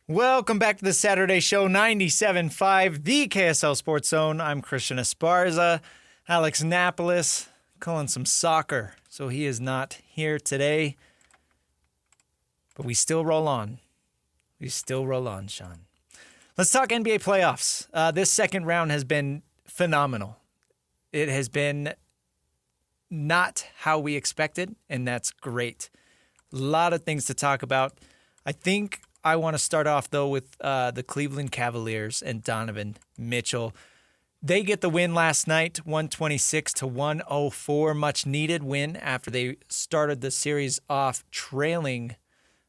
Welcome back to the Saturday Show, 97.5, the KSL Sports Zone. I'm Christian Esparza. Alex Napoles calling some soccer, so he is not here today. But we still roll on. Sean. Let's talk NBA playoffs. This second round has been phenomenal. It has been not how we expected, and that's great. A lot of things to talk about. I think I want to start off, though, with the Cleveland Cavaliers and Donovan Mitchell. They get the win last night, 126-104. Much needed win after they started the series off trailing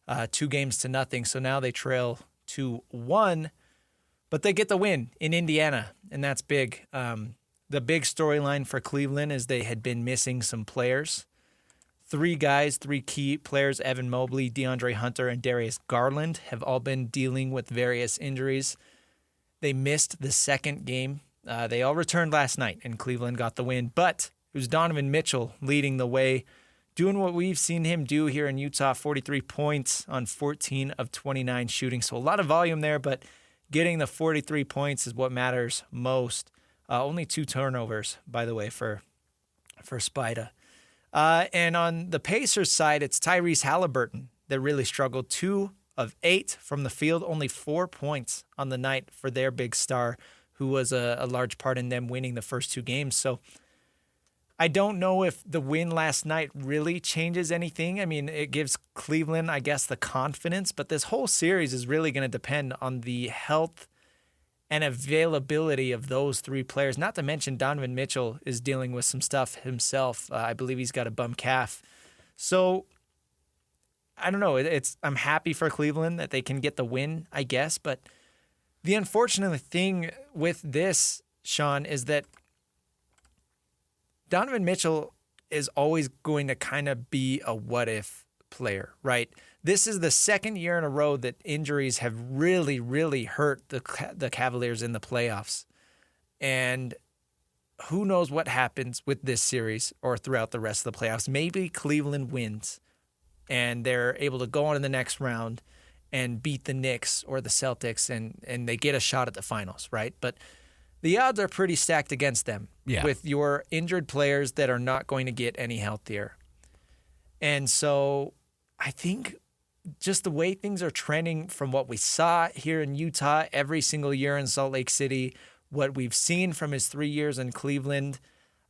2-0. So now they trail 2-1. But they get the win in Indiana, and that's big. The big storyline for Cleveland is they had been missing some players. Three key players, Evan Mobley, DeAndre Hunter, and Darius Garland, have all been dealing with various injuries. They missed the second game. They all returned last night, and Cleveland got the win. But it was Donovan Mitchell leading the way, doing what we've seen him do here in Utah, 43 points on 14 of 29 shooting. So a lot of volume there, but getting the 43 points is what matters most. Only 2 turnovers, by the way, for Spida. And on the Pacers side, it's Tyrese Halliburton that really struggled. 2 of 8 from the field, only 4 points on the night for their big star, who was a large part in them winning the first 2 games. So I don't know if the win last night really changes anything. I mean, it gives Cleveland, I guess, the confidence, but this whole series is really going to depend on the health and availability of those 3 players. Not to mention Donovan Mitchell is dealing with some stuff himself. I believe he's got a bum calf. So I don't know. I'm happy for Cleveland that they can get the win, I guess. But the unfortunate thing with this, Sean, is that Donovan Mitchell is always going to kind of be a what-if player, right? This is the second year in a row that injuries have really, really hurt the Cavaliers in the playoffs. And who knows what happens with this series or throughout the rest of the playoffs. Maybe Cleveland wins and they're able to go on in the next round and beat the Knicks or the Celtics and they get a shot at the finals, right? But the odds are pretty stacked against them with your injured players that are not going to get any healthier. And so I think just the way things are trending from what we saw here in Utah every single year in Salt Lake City, what we've seen from his 3 years in Cleveland,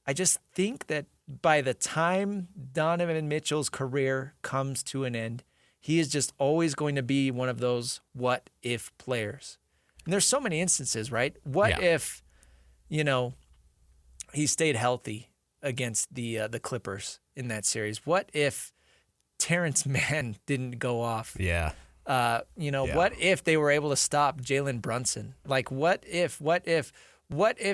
I just think that by the time Donovan Mitchell's career comes to an end, he is just always going to be one of those what-if players. And there's so many instances, right? What if, he stayed healthy against the Clippers in that series? What if Terrence Mann didn't go off? What if they were able to stop Jalen Brunson? Like, what if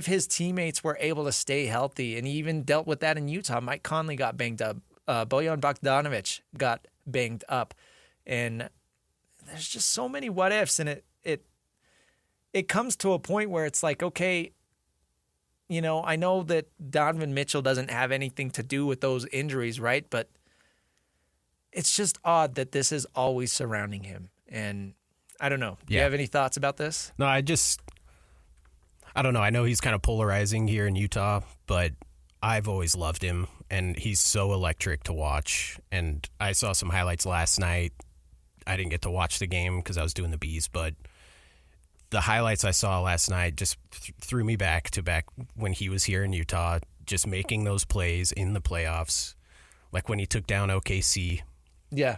his teammates were able to stay healthy? And he even dealt with that in Utah. Mike Conley got banged up. Bojan Bogdanovic got banged up. And there's just so many what ifs. And it comes to a point where it's like, okay, I know that Donovan Mitchell doesn't have anything to do with those injuries, right? But it's just odd that this is always surrounding him. And I don't know. Do you have any thoughts about this? No, I don't know. I know he's kind of polarizing here in Utah, but I've always loved him, and he's so electric to watch. And I saw some highlights last night. I didn't get to watch the game because I was doing the bees, but the highlights I saw last night just threw me back to back when he was here in Utah, just making those plays in the playoffs, like when he took down OKC. Yeah.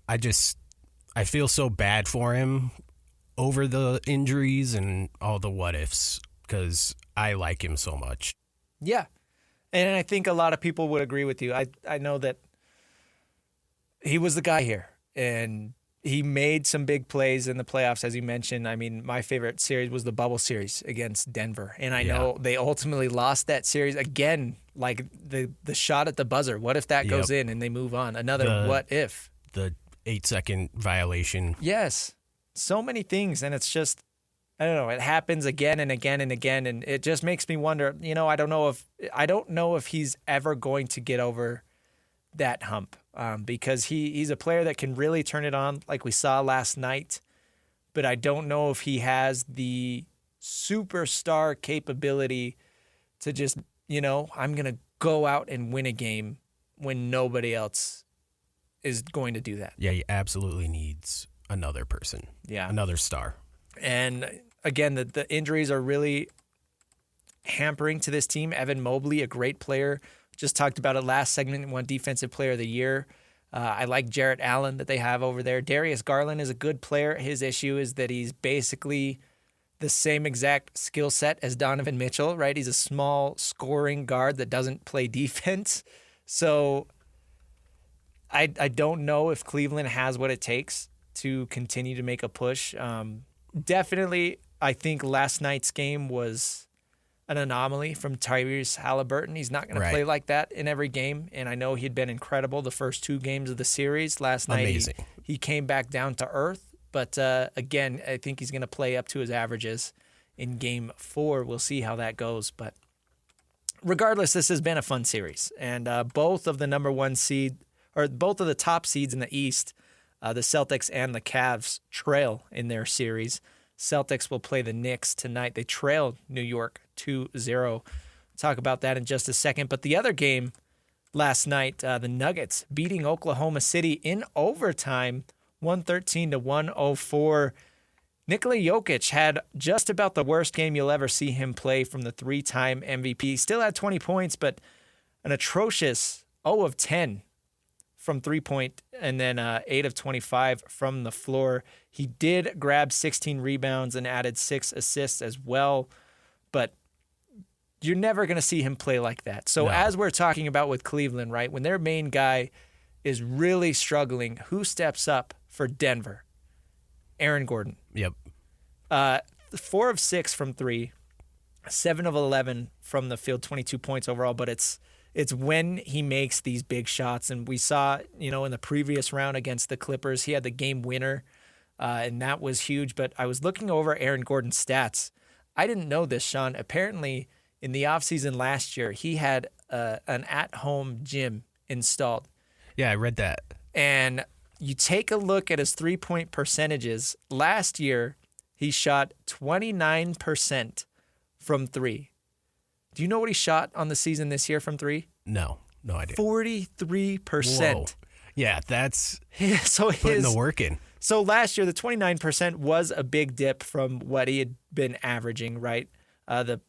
I feel so bad for him over the injuries and all the what ifs because I like him so much. Yeah. And I think a lot of people would agree with you. I know that he was the guy here, and he made some big plays in the playoffs, as you mentioned. I mean, my favorite series was the bubble series against Denver. And I know they ultimately lost that series again, like the shot at the buzzer. What if that goes in and they move on? Another what if. The 8-second violation. Yes. So many things. And it's just, I don't know, it happens again and again and again. And it just makes me wonder, I don't know if he's ever going to get over that hump. because he's a player that can really turn it on like we saw last night. But I don't know if he has the superstar capability to just, I'm going to go out and win a game when nobody else is going to do that. Yeah, he absolutely needs another person. Yeah. Another star. And again, the injuries are really hampering to this team. Evan Mobley, a great player. Just talked about it last segment, won Defensive Player of the Year. I like Jarrett Allen that they have over there. Darius Garland is a good player. His issue is that he's basically the same exact skill set as Donovan Mitchell, right? He's a small scoring guard that doesn't play defense. So I don't know if Cleveland has what it takes to continue to make a push. Definitely, I think last night's game was an anomaly from Tyrese Halliburton. He's not going to play like that in every game, and I know he'd been incredible the first 2 games of the series. Last night, he came back down to earth, but again, I think he's going to play up to his averages in Game 4. We'll see how that goes, but regardless, this has been a fun series, and both of the number 1 seed, or both of the top seeds in the East, the Celtics and the Cavs, trail in their series. Celtics will play the Knicks tonight. They trailed New York 2-0. Talk about that in just a second. But the other game last night, the Nuggets beating Oklahoma City in overtime, 113-104. Nikola Jokic had just about the worst game you'll ever see him play from the 3-time MVP. Still had 20 points, but an atrocious 0 of 10 from 3-point, and then 8 of 25 from the floor. He did grab 16 rebounds and added 6 assists as well, but you're never going to see him play like that. So as we're talking about with Cleveland, right, when their main guy is really struggling, who steps up for Denver? Aaron Gordon. Yep. 4 of 6 from 3, 7 of 11 from the field, 22 points overall, but it's when he makes these big shots. And we saw, in the previous round against the Clippers, he had the game winner, and that was huge. But I was looking over Aaron Gordon's stats. I didn't know this, Sean. Apparently, in the offseason last year, he had an at-home gym installed. Yeah, I read that. And you take a look at his three-point percentages. Last year, he shot 29% from 3. Do you know what he shot on the season this year from 3? No idea. 43%. Whoa. Yeah, that's so putting the work in. So last year, the 29% was a big dip from what he had been averaging, right? The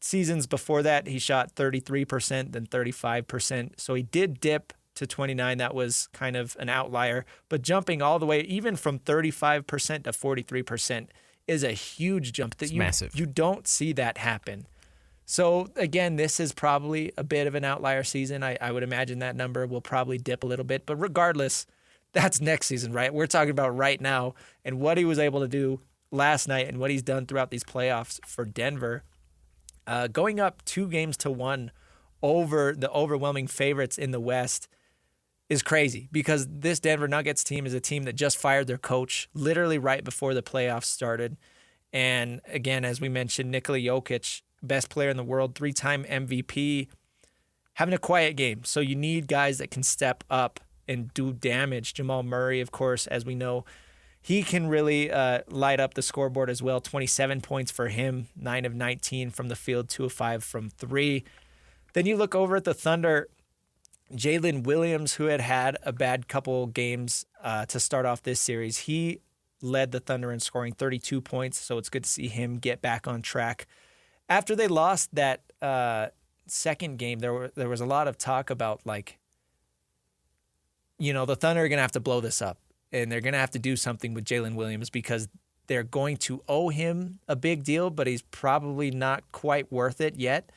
seasons before that, he shot 33%, then 35%. So he did dip to 29. That was kind of an outlier. But jumping all the way, even from 35% to 43%, is a huge jump. It's massive. You don't see that happen. So, again, this is probably a bit of an outlier season. I would imagine that number will probably dip a little bit. But regardless, that's next season, right? We're talking about right now and what he was able to do last night and what he's done throughout these playoffs for Denver. Going up 2-1 over the overwhelming favorites in the West is crazy because this Denver Nuggets team is a team that just fired their coach literally right before the playoffs started. And, again, as we mentioned, Nikola Jokic, best player in the world, 3-time MVP, having a quiet game. So you need guys that can step up and do damage. Jamal Murray, of course, as we know, he can really light up the scoreboard as well. 27 points for him, 9 of 19 from the field, 2 of 5 from 3. Then you look over at the Thunder, Jalen Williams, who had a bad couple games to start off this series. He led the Thunder in scoring 32 points, so it's good to see him get back on track. After they lost that second game, there was a lot of talk about, the Thunder are going to have to blow this up, and they're going to have to do something with Jalen Williams because they're going to owe him a big deal, but he's probably not quite worth it yet.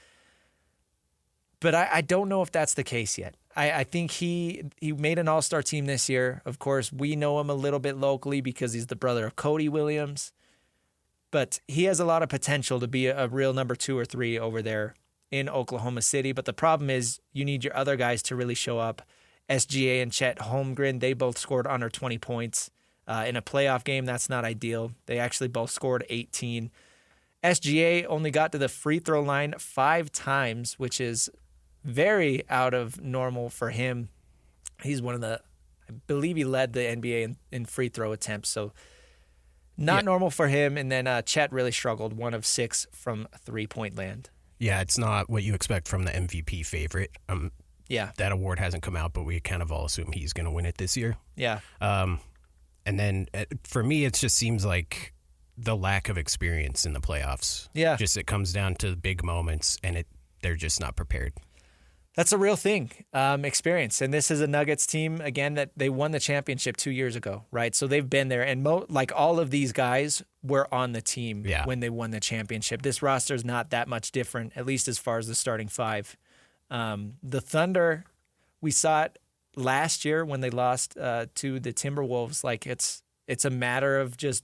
But I don't know if that's the case yet. I think he made an all-star team this year. Of course, we know him a little bit locally because he's the brother of Cody Williams. But he has a lot of potential to be a real number 2 or 3 over there in Oklahoma City. But the problem is you need your other guys to really show up. SGA and Chet Holmgren, they both scored under 20 points. In a playoff game, that's not ideal. They actually both scored 18. SGA only got to the free throw line 5 times, which is very out of normal for him. He's one of the, I believe he led the NBA in free throw attempts. So not normal for him. And then Chet really struggled, 1 of 6 from 3-point land. Yeah, it's not what you expect from the MVP favorite. Yeah. That award hasn't come out, but we kind of all assume he's going to win it this year. Yeah. And then for me, it just seems like the lack of experience in the playoffs. Yeah. Just it comes down to big moments, and they're just not prepared. That's a real thing, experience. And this is a Nuggets team, again, that they won the championship 2 years ago, right? So they've been there. And like all of these guys were on the team when they won the championship. This roster is not that much different, at least as far as the starting 5. The Thunder, we saw it last year when they lost to the Timberwolves. Like it's a matter of just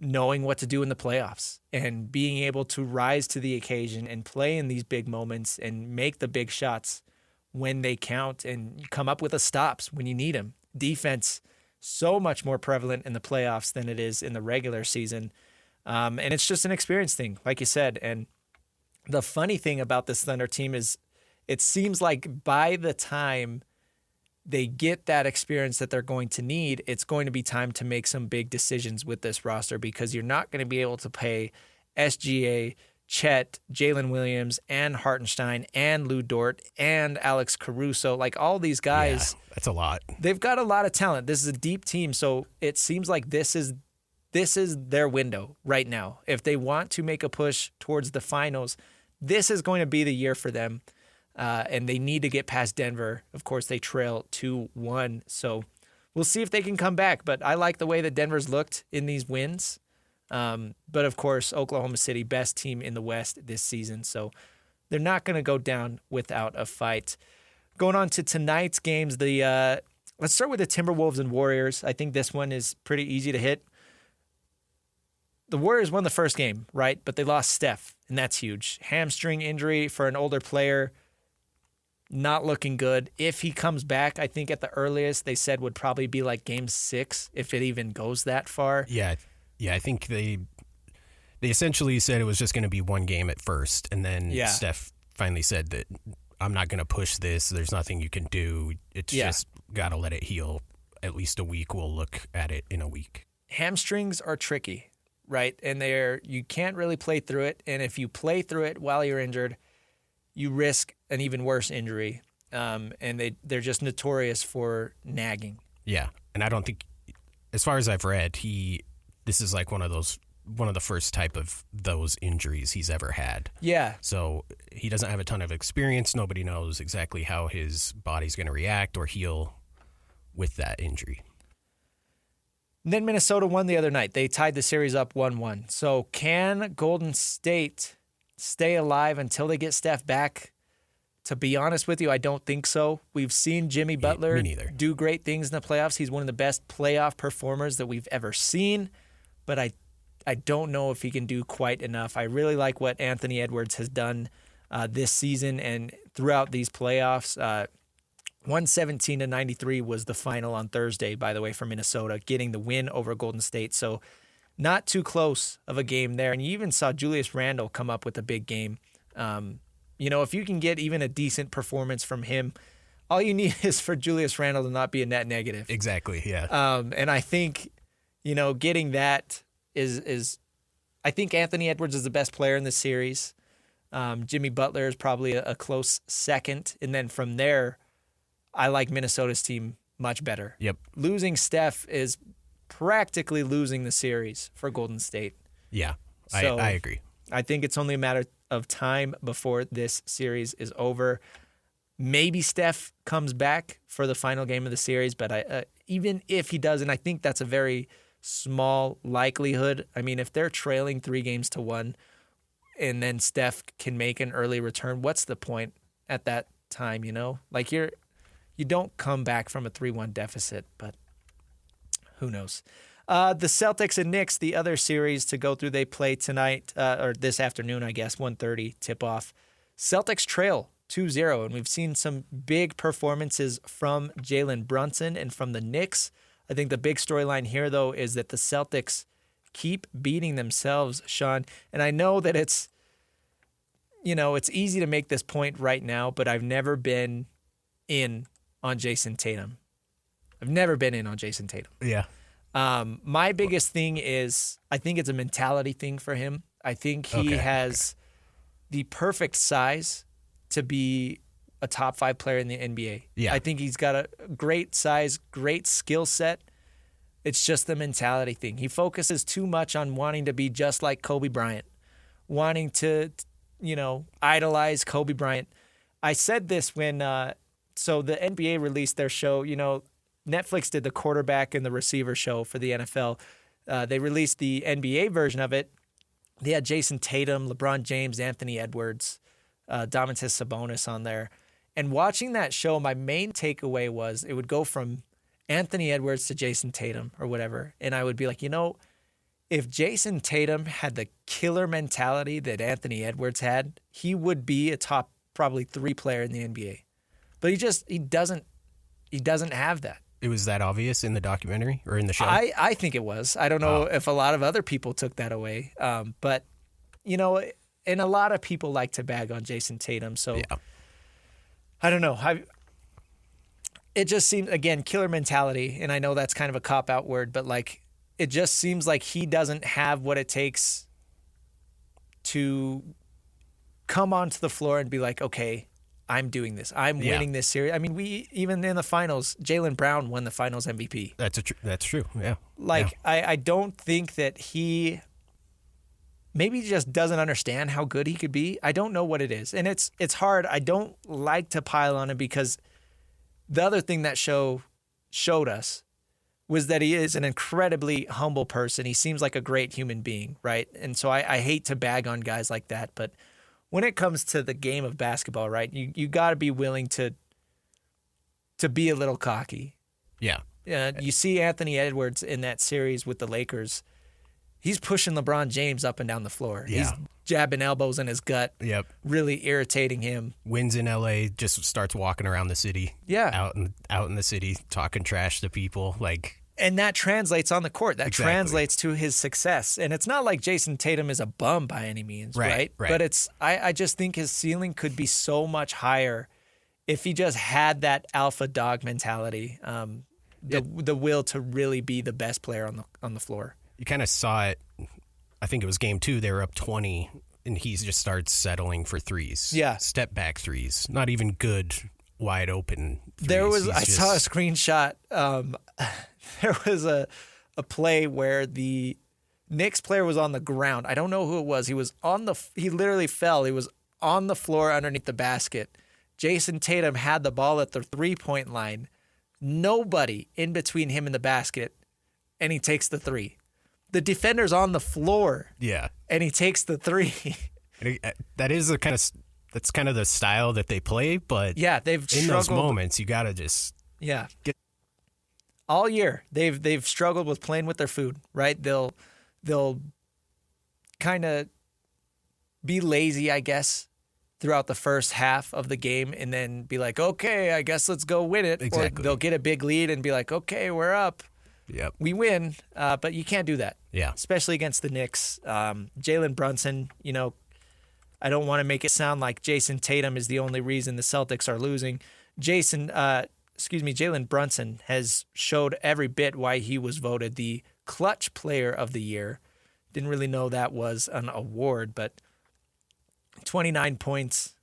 knowing what to do in the playoffs and being able to rise to the occasion and play in these big moments and make the big shots when they count and come up with the stops when you need them. Defense, so much more prevalent in the playoffs than it is in the regular season. And it's just an experience thing, like you said. And the funny thing about this Thunder team is it seems like by the time they get that experience that they're going to need, it's going to be time to make some big decisions with this roster because you're not going to be able to pay SGA, Chet, Jalen Williams, and Hartenstein, and Lou Dort, and Alex Caruso. Like all these guys. Yeah, that's a lot. They've got a lot of talent. This is a deep team, so it seems like this is their window right now. If they want to make a push towards the finals, this is going to be the year for them. And they need to get past Denver. Of course, they trail 2-1. So we'll see if they can come back. But I like the way that Denver's looked in these wins. But, of course, Oklahoma City, best team in the West this season. So they're not going to go down without a fight. Going on to tonight's games, let's start with the Timberwolves and Warriors. I think this one is pretty easy to hit. The Warriors won the first game, right? But they lost Steph, and that's huge. Hamstring injury for an older player. Not looking good. If he comes back, I think at the earliest they said would probably be like game 6, if it even goes that far. Yeah. I think they essentially said it was just going to be one game at first, and then Steph finally said that I'm not going to push this. There's nothing you can do. It's just got to let it heal. At least a week. We'll look at it in a week. Hamstrings are tricky, right? And you can't really play through it. And if you play through it while you're injured, you risk an even worse injury, and they're just notorious for nagging. Yeah, and I don't think, as far as I've read, this is like one of the first type of those injuries he's ever had. Yeah. So he doesn't have a ton of experience. Nobody knows exactly how his body's going to react or heal with that injury. And then Minnesota won the other night. They tied the series up 1-1. So can Golden State stay alive until they get Steph back? To be honest with you, I don't think so. We've seen Jimmy Butler do great things in the playoffs. He's one of the best playoff performers that we've ever seen, but I don't know if he can do quite enough. I really like what Anthony Edwards has done this season and throughout these playoffs. 117-93 was the final on Thursday, by the way, for Minnesota, getting the win over Golden State. So not too close of a game there. And you even saw Julius Randle come up with a big game. If you can get even a decent performance from him, all you need is for Julius Randle to not be a net negative. Exactly, yeah. And I think, getting that is I think Anthony Edwards is the best player in this series. Jimmy Butler is probably a close second. And then from there, I like Minnesota's team much better. Yep. Losing Steph is practically losing the series for Golden State. Yeah, So I agree. I think it's only a matter of time before this series is over. Maybe Steph comes back for the final game of the series, but even if he doesn't, I think that's a very small likelihood. I mean, if they're trailing 3-1 and then Steph can make an early return, what's the point at that time, Like you don't come back from a 3-1 deficit, but who knows? The Celtics and Knicks, the other series to go through, they play tonight, or this afternoon, I guess, 1:30 tip-off. Celtics trail 2-0, and we've seen some big performances from Jalen Brunson and from the Knicks. I think the big storyline here, though, is that the Celtics keep beating themselves, Sean. And I know that it's easy to make this point right now, but I've never been in on Jason Tatum. I've never been in on Jason Tatum. Yeah. My biggest thing is I think it's a mentality thing for him. I think he has the perfect size to be a top 5 player in the NBA. Yeah. I think he's got a great size, great skill set. It's just the mentality thing. He focuses too much on wanting to be just like Kobe Bryant, wanting to, idolize Kobe Bryant. I said this when, so the NBA released their show, Netflix did the quarterback and the receiver show for the NFL. They released the NBA version of it. They had Jason Tatum, LeBron James, Anthony Edwards, Domantas Sabonis on there. And watching that show, my main takeaway was it would go from Anthony Edwards to Jason Tatum or whatever. And I would be like, if Jason Tatum had the killer mentality that Anthony Edwards had, he would be a top probably 3 player in the NBA. But he doesn't have that. It was that obvious in the documentary or in the show? I think it was. I don't know if a lot of other people took that away. But, and a lot of people like to bag on Jason Tatum. So yeah. I don't know. It just seems, again, killer mentality. And I know that's kind of a cop-out word, but it just seems like he doesn't have what it takes to come onto the floor and be like, okay, I'm doing this. I'm winning this series. I mean, even in the finals, Jaylen Brown won the finals MVP. That's true. Yeah. I don't think that he maybe just doesn't understand how good he could be. I don't know what it is. And it's hard. I don't like to pile on him because the other thing that showed us was that he is an incredibly humble person. He seems like a great human being, right? And so I hate to bag on guys like that, but when it comes to the game of basketball, right, you got to be willing to be a little cocky. Yeah. You see Anthony Edwards in that series with the Lakers. He's pushing LeBron James up and down the floor. Yeah. He's jabbing elbows in his gut. Yep. Really irritating him. Wins in LA, just starts walking around the city. Yeah. Out in the city, talking trash to people. And that translates on the court. That Exactly. translates to his success. And it's not like Jason Tatum is a bum by any means, right? But I just think his ceiling could be so much higher if he just had that alpha dog mentality, the will to really be the best player on the floor. You kind of saw it. I think it was game 2. They were up 20, and he just starts settling for threes. Yeah. Step back threes. Not even good, wide open threes. I saw a screenshot. There was a play where the Knicks player was on the ground. I don't know who it was. He literally fell. He was on the floor underneath the basket. Jason Tatum had the ball at the 3-point line. Nobody in between him and the basket, and he takes the 3. The defender's on the floor. Yeah. And he takes the 3. That's kind of the style that they play, but yeah, they've in struggled. those moments you got to just get all year. They've struggled with playing with their food, right? They'll kind of be lazy, I guess, throughout the first half of the game and then be like, "Okay, I guess let's go win it." Exactly. Or they'll get a big lead and be like, "Okay, we're up. Yep. We win." But you can't do that. Yeah. Especially against the Knicks. Jalen Brunson, I don't want to make it sound like Jason Tatum is the only reason the Celtics are losing. Jalen Brunson has showed every bit why he was voted the clutch player of the year. Didn't really know that was an award, but 29 points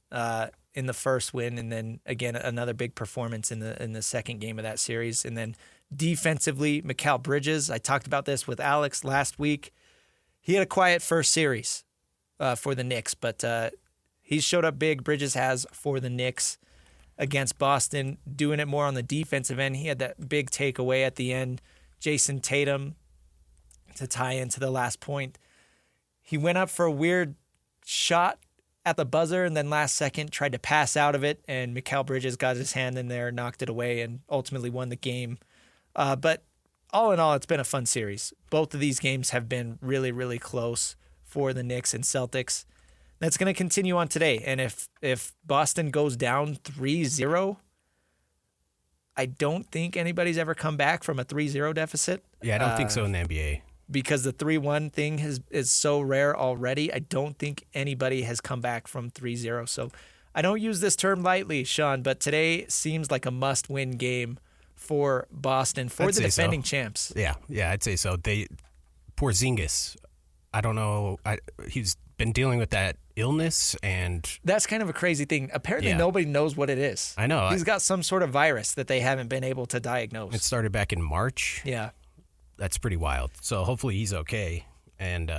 in the first win, and then again another big performance in the second game of that series. And then defensively, Mikal Bridges, I talked about this with Alex last week. He had a quiet first series for the Knicks, but he's showed up big. Bridges has for the Knicks against Boston, doing it more on the defensive end. He had that big takeaway at the end. Jason Tatum to tie into the last point. He went up for a weird shot at the buzzer and then last second tried to pass out of it, and Mikal Bridges got his hand in there, knocked it away, and ultimately won the game. But all in all, it's been a fun series. Both of these games have been really, really close for the Knicks and Celtics. That's going to continue on today. And if Boston goes down 3-0, I don't think anybody's ever come back from a 3-0 deficit. Yeah, I don't think so in the NBA. Because the 3-1 thing is so rare already. I don't think anybody has come back from 3-0. So I don't use this term lightly, Sean, but today seems like a must-win game for Boston, for the defending champs. Yeah, I'd say so. Porzingis, I don't know. He's been dealing with that illness, and that's kind of a crazy thing. Apparently, nobody knows what it is. I know. He's got some sort of virus that they haven't been able to diagnose. It started back in March. Yeah. That's pretty wild. So hopefully he's okay, and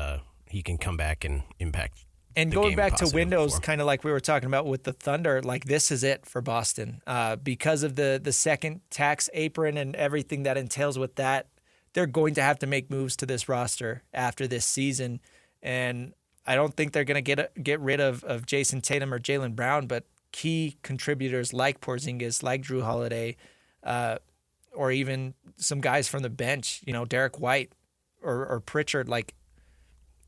he can come back and impact. And going back to windows, kind of like we were talking about with the Thunder, like this is it for Boston. Because of the second tax apron and everything that entails with that, they're going to have to make moves to this roster after this season. And I don't think they're going to get rid of Jason Tatum or Jaylen Brown, but key contributors like Porzingis, like Drew Holiday, or even some guys from the bench, Derek White or Pritchard, like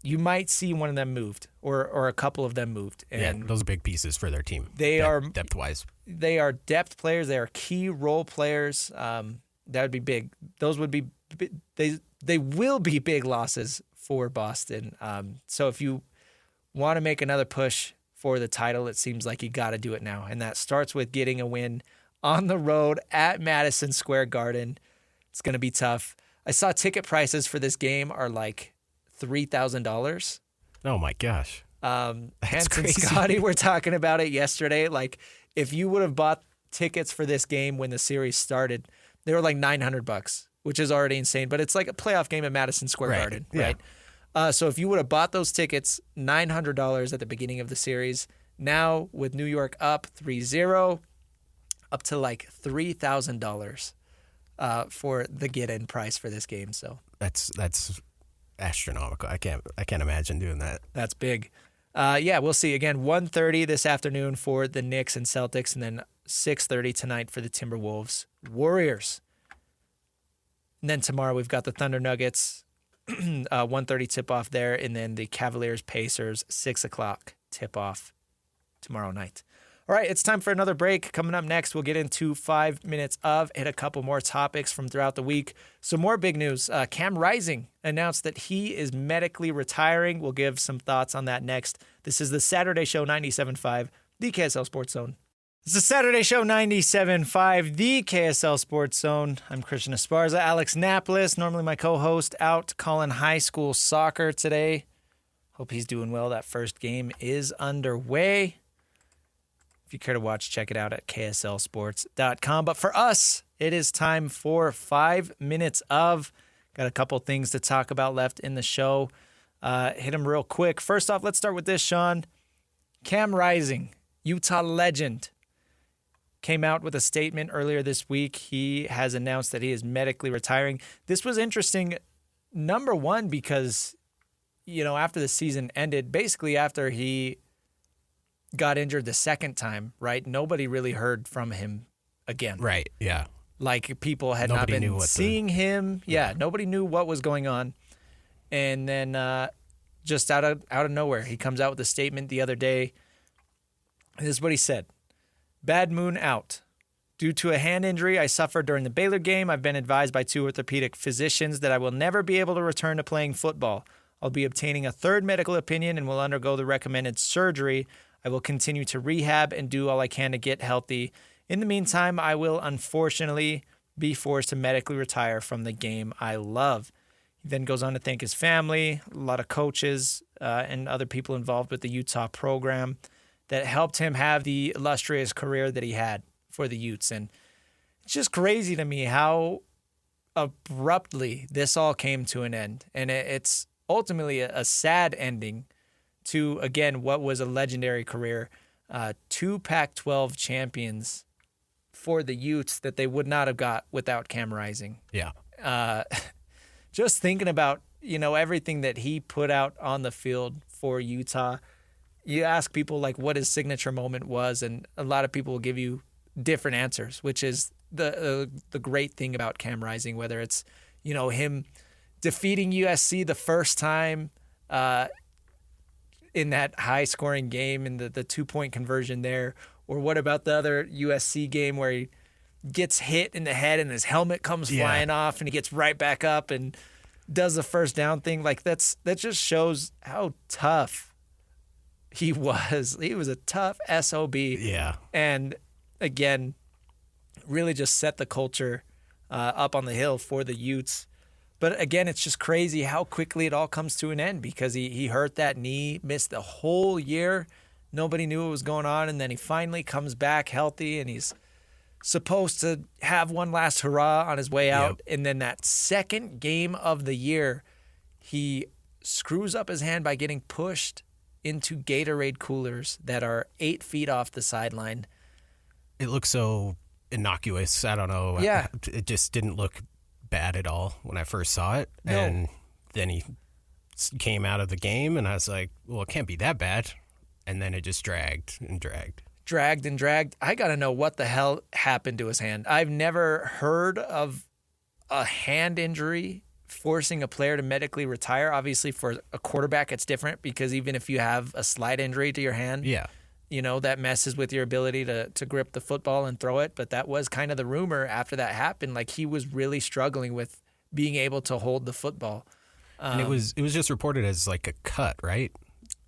you might see one of them moved or a couple of them moved. And those are big pieces for their team. They are depth-wise. They are depth players. They are key role players. That would be big. Those would be they will be big losses for Boston. So if you want to make another push for the title, it seems like you got to do it now, and that starts with getting a win on the road at Madison Square Garden. It's going to be tough. I saw ticket prices for this game are like $3,000. Oh my gosh. Hans and Scotty were talking about it yesterday. Like if you would have bought tickets for this game when the series started, they were like $900, which is already insane, but it's like a playoff game at Madison Square Garden, right? So if you would have bought those tickets, $900 at the beginning of the series, now with New York up 3-0, up to like $3,000 for the get-in price for this game. So that's astronomical. I can't imagine doing that. That's big. We'll see. Again, 1:30 this afternoon for the Knicks and Celtics, and then 6:30 tonight for the Timberwolves Warriors. And then tomorrow we've got the Thunder Nuggets, 1:30 tip-off there, and then the Cavaliers Pacers, 6 o'clock tip-off tomorrow night. All right, it's time for another break. Coming up next, we'll get into 5 minutes of, hit a couple more topics from throughout the week. Some more big news. Cam Rising announced that he is medically retiring. We'll give some thoughts on that next. This is the Saturday Show 97.5, the KSL Sports Zone. It's the Saturday Show 97.5, the KSL Sports Zone. I'm Christian Esparza. Alex Napoles, normally my co-host, out calling high school soccer today. Hope he's doing well. That first game is underway. If you care to watch, check it out at kslsports.com. But for us, it is time for 5 minutes of. Got a couple things to talk about left in the show. Hit them real quick. First off, let's start with this, Sean. Cam Rising, Utah legend, came out with a statement earlier this week. He has announced that he is medically retiring. This was interesting, number one, because, after the season ended, basically after he got injured the second time, right? Nobody really heard from him again. Right, yeah. Like people had not been seeing him. Yeah, nobody knew what was going on. And then just out of nowhere, he comes out with a statement the other day. This is what he said. Bad moon out. Due to a hand injury I suffered during the Baylor game, I've been advised by 2 orthopedic physicians that I will never be able to return to playing football. I'll be obtaining a third medical opinion and will undergo the recommended surgery. I will continue to rehab and do all I can to get healthy. In the meantime, I will unfortunately be forced to medically retire from the game I love. He then goes on to thank his family, a lot of coaches, and other people involved with the Utah program that helped him have the illustrious career that he had for the Utes. And it's just crazy to me how abruptly this all came to an end. And it's ultimately a sad ending to, again, what was a legendary career. 2 Pac-12 champions for the Utes that they would not have got without Cam Rising. Yeah. Just thinking about, everything that he put out on the field for Utah. You ask people like what his signature moment was, and a lot of people will give you different answers, which is the great thing about Cam Rising, whether it's, him defeating USC the first time, in that high-scoring game and the 2-point conversion there, or what about the other USC game where he gets hit in the head and his helmet comes flying off and he gets right back up and does the first down thing? Like that just shows how tough He was a tough SOB. Yeah. And again, really just set the culture up on the hill for the Utes. But again, it's just crazy how quickly it all comes to an end because he hurt that knee, missed the whole year. Nobody knew what was going on. And then he finally comes back healthy and he's supposed to have one last hurrah on his way out. Yep. And then that second game of the year, he screws up his hand by getting pushed into Gatorade coolers that are 8 feet off the sideline. It looks so innocuous. I don't know. Yeah. It just didn't look bad at all when I first saw it. No. And then he came out of the game, and I was like, well, it can't be that bad. And then it just dragged and dragged. Dragged and dragged. I got to know what the hell happened to his hand. I've never heard of a hand injury forcing a player to medically retire. Obviously, for a quarterback, it's different because even if you have a slight injury to your hand, Yeah. you know, that messes with your ability to grip the football and throw it. But that was kind of the rumor after that happened. Like, he was really struggling with being able to hold the football. And it was just reported as like a cut, right?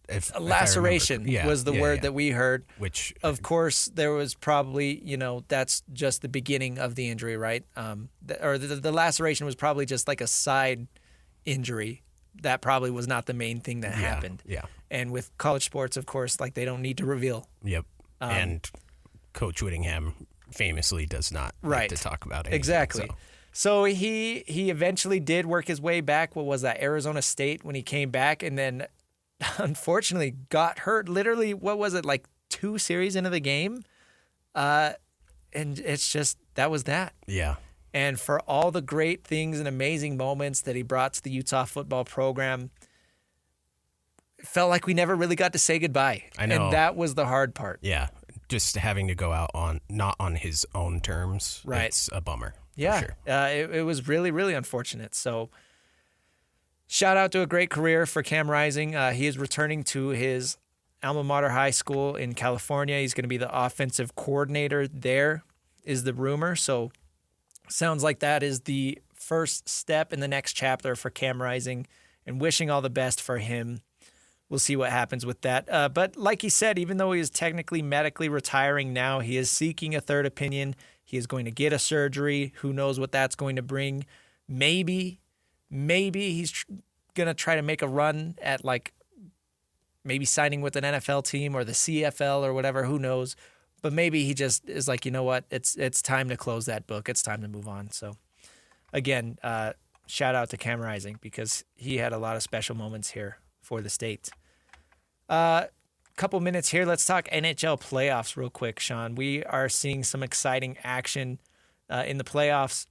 If A laceration was the word that we heard. Which, of course, there was probably, you know, that's just the beginning of the injury, right? The laceration was probably just like a side injury. That probably was not the main thing that happened. Yeah. And with college sports, of course, like, they don't need to reveal. Yep. And Coach Whittingham famously does not like to talk about it. Exactly. So he eventually did work his way back. What was that? Arizona State when he came back, and then unfortunately got hurt. Literally, what was it, like 2 series into the game? And it's just, that was that. Yeah. And for all the great things and amazing moments that he brought to the Utah football program, it felt like we never really got to say goodbye. I know. And that was the hard part. Yeah. Just having to go out on not on his own terms. Right. It's a bummer. Yeah. For sure. It was really, really unfortunate. So shout out to a great career for Cam Rising. He is returning to his alma mater high school in California. He's going to be the offensive coordinator there, is the rumor. So sounds like that is the first step in the next chapter for Cam Rising, and wishing all the best for him. We'll see what happens with that. But like he said, even though he is technically medically retiring now, he is seeking a third opinion. He is going to get a surgery. Who knows what that's going to bring? Maybe he's going to try to make a run at, like, maybe signing with an NFL team or the CFL or whatever. Who knows? But maybe he just is like, you know what? It's time to close that book. It's time to move on. So, again, shout out to Cam Rising because he had a lot of special moments here for the state. Couple minutes here. Let's talk NHL playoffs real quick, Sean. We are seeing some exciting action in the playoffs.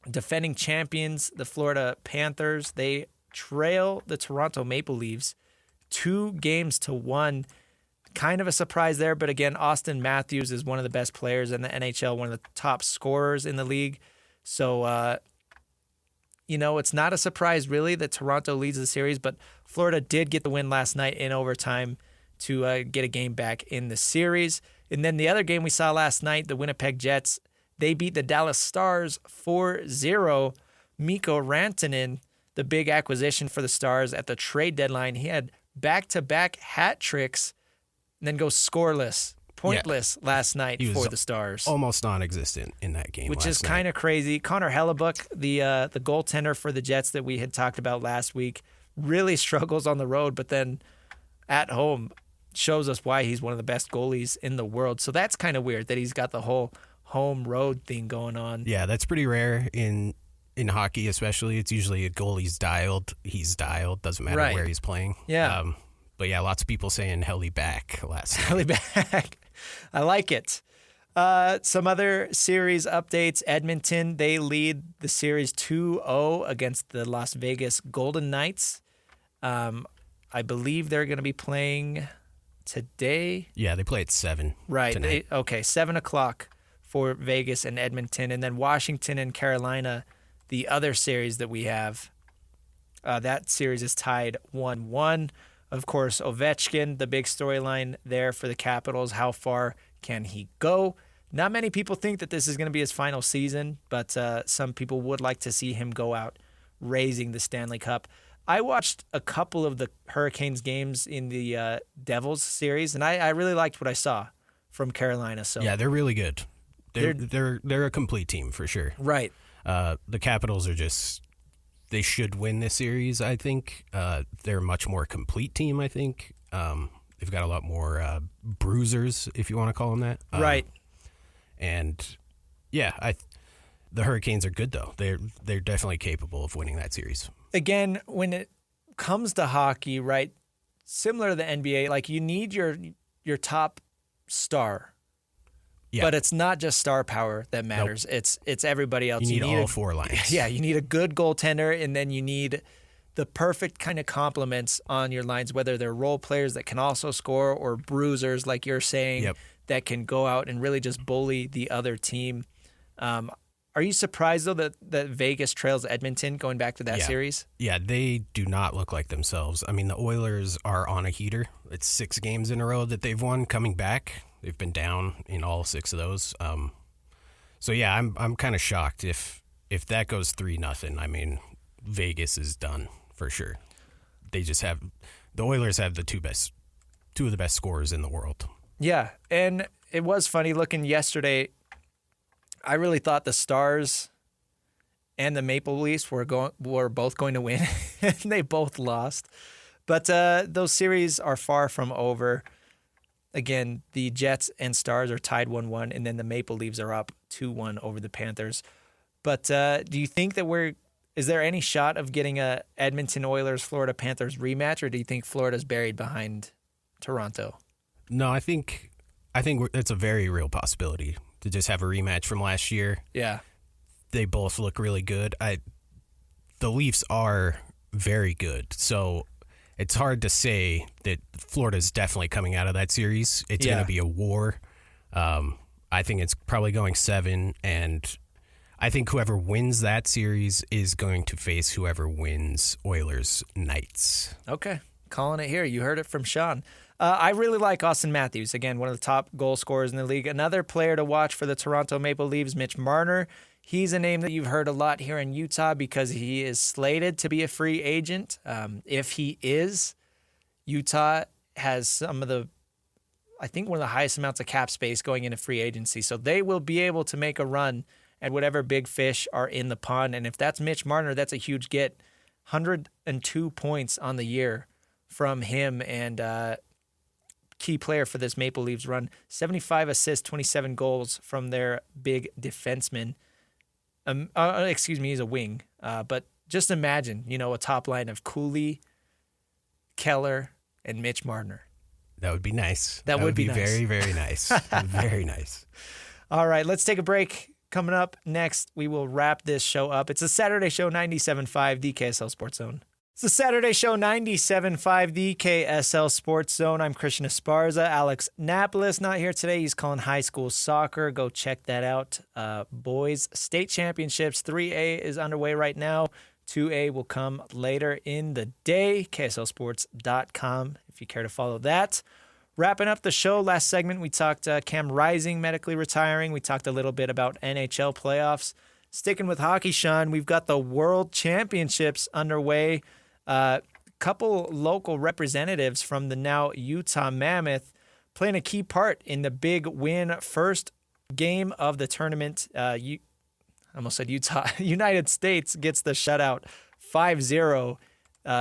Defending champions, the Florida Panthers, they trail the Toronto Maple Leafs 2-1. Kind of a surprise there, but again, Austin Matthews is one of the best players in the NHL, one of the top scorers in the league. So, it's not a surprise really that Toronto leads the series, but Florida did get the win last night in overtime to get a game back in the series. And then the other game we saw last night, the Winnipeg Jets, they beat the Dallas Stars 4-0. Mikko Rantanen, the big acquisition for the Stars at the trade deadline, he had back-to-back hat tricks and then goes scoreless, pointless last night for the Stars. Almost non-existent in that game, which is kind of crazy. Connor Hellebuck, the goaltender for the Jets that we had talked about last week, really struggles on the road, but then at home shows us why he's one of the best goalies in the world. So that's kind of weird that he's got the whole home-road thing going on. Yeah, that's pretty rare in hockey especially. It's usually a goalie's dialed. He's dialed. Doesn't matter where he's playing. Yeah. But yeah, lots of people saying Helly back last night. Helly back. I like it. Some other series updates. Edmonton, they lead the series 2-0 against the Las Vegas Golden Knights. I believe they're going to be playing today. Yeah, they play at 7 Right. tonight. 7 o'clock for Vegas and Edmonton. And then Washington and Carolina, the other series that we have, that series is tied 1-1. Of course, Ovechkin, the big storyline there for the Capitals. How far can he go? Not many people think that this is going to be his final season, but some people would like to see him go out raising the Stanley Cup. I watched a couple of the Hurricanes games in the Devils series, and I really liked what I saw from Carolina. So Yeah, they're really good. They're a complete team for sure. right. The Capitals are just, they should win this series, I think. They're a much more complete team, I think. They've got a lot more bruisers, if you want to call them that. Right. And yeah, the Hurricanes are good though. They're definitely capable of winning that series. Again, when it comes to hockey, right, similar to the NBA, like you need your top star. Yeah. But it's not just star power that matters. Nope. It's everybody else. You need all four lines. Yeah, you need a good goaltender, and then you need the perfect kind of complements on your lines, whether they're role players that can also score or bruisers, like you're saying, Yep. that can go out and really just bully the other team. Are you surprised, though, that Vegas trails Edmonton going back to that series? Yeah, they do not look like themselves. I mean, the Oilers are on a heater. It's 6 games in a row that they've won coming back. They've been down in all 6 of those. So yeah, I'm kind of shocked if that goes 3-0. I mean, Vegas is done for sure. They just have the Oilers have two of the best scorers in the world. Yeah, and it was funny looking yesterday. I really thought the Stars and the Maple Leafs were both going to win, and they both lost. But those series are far from over. Again, the Jets and Stars are tied 1-1, and then the Maple Leafs are up 2-1 over the Panthers. But do you think that is there any shot of getting a Edmonton Oilers Florida Panthers rematch, or do you think Florida's buried behind Toronto? No, I think it's a very real possibility to just have a rematch from last year. Yeah. They both look really good. The Leafs are very good, so it's hard to say that Florida's definitely coming out of that series. It's going to be a war. I think it's probably going 7, and I think whoever wins that series is going to face whoever wins Oilers Knights. Okay. Calling it here. You heard it from Sean. I really like Austin Matthews. Again, one of the top goal scorers in the league. Another player to watch for the Toronto Maple Leafs, Mitch Marner. He's a name that you've heard a lot here in Utah because he is slated to be a free agent. If he is, Utah has one of the highest amounts of cap space going into free agency. So they will be able to make a run at whatever big fish are in the pond. And if that's Mitch Marner, that's a huge get. 102 points on the year from him, and key player for this Maple Leafs run. 75 assists, 27 goals from their big defenseman. He's a wing. But just imagine, a top line of Cooley, Keller, and Mitch Marner. That would be nice. That would be nice. Very, very nice. Very nice. All right, let's take a break. Coming up next, we will wrap this show up. It's a Saturday Show 97.5, the KSL Sports Zone. It's the Saturday Show 97.5, the KSL Sports Zone. I'm Christian Esparza. Alex Napoles not here today. He's calling high school soccer. Go check that out. Boys State Championships 3A is underway right now. 2A will come later in the day. KSLSports.com if you care to follow that. Wrapping up the show, last segment we talked Cam Rising medically retiring. We talked a little bit about NHL playoffs. Sticking with hockey, Sean, we've got the World Championships underway. Couple local representatives from the now Utah Mammoth playing a key part in the big win. First game of the tournament. I almost said Utah. United States gets the shutout 5-0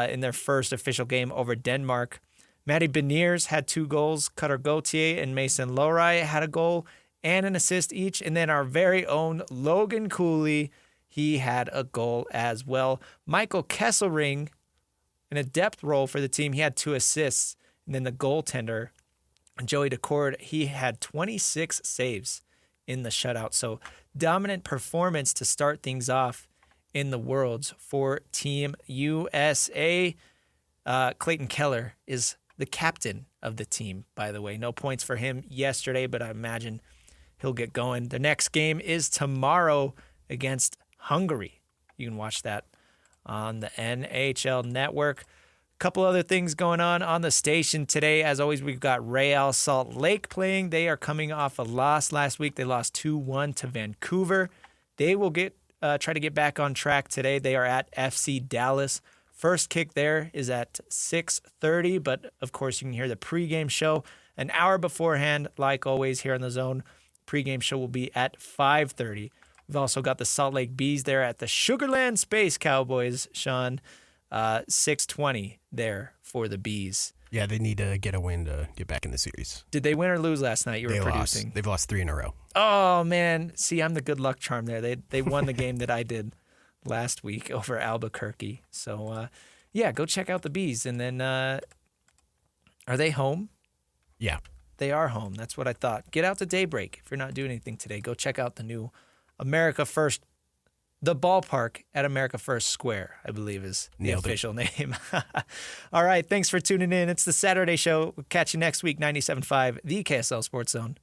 in their first official game over Denmark. Maddie Beniers had 2 goals. Cutter Gauthier and Mason Lorai had a goal and an assist each. And then our very own Logan Cooley, he had a goal as well. Michael Kesselring, in a depth role for the team, he had 2 assists. And then the goaltender, Joey Decord, he had 26 saves in the shutout. So dominant performance to start things off in the Worlds for Team USA. Clayton Keller is the captain of the team, by the way. No points for him yesterday, but I imagine he'll get going. The next game is tomorrow against Hungary. You can watch that on the NHL Network. A couple other things going on the station today. As always, we've got Real Salt Lake playing. They are coming off a loss last week. They lost 2-1 to Vancouver. They will try to get back on track today. They are at FC Dallas First kick there is at 6:30, but of course you can hear the pregame show an hour beforehand, like always here on The Zone. Pregame show will be at 5:30. We've also got the Salt Lake Bees there at the Sugarland Space Cowboys, Sean. 6:20 there for the Bees. Yeah, they need to get a win to get back in the series. Did they win or lose last night? You were producing. They've lost 3 in a row. Oh, man. See, I'm the good luck charm there. They won the game that I did last week over Albuquerque. So, yeah, go check out the Bees. And then, are they home? Yeah. They are home. That's what I thought. Get out to Daybreak if you're not doing anything today. Go check out the new America First, the ballpark at America First Square, I believe is the official name. All right. Thanks for tuning in. It's the Saturday Show. We'll catch you next week, 97.5, the KSL Sports Zone.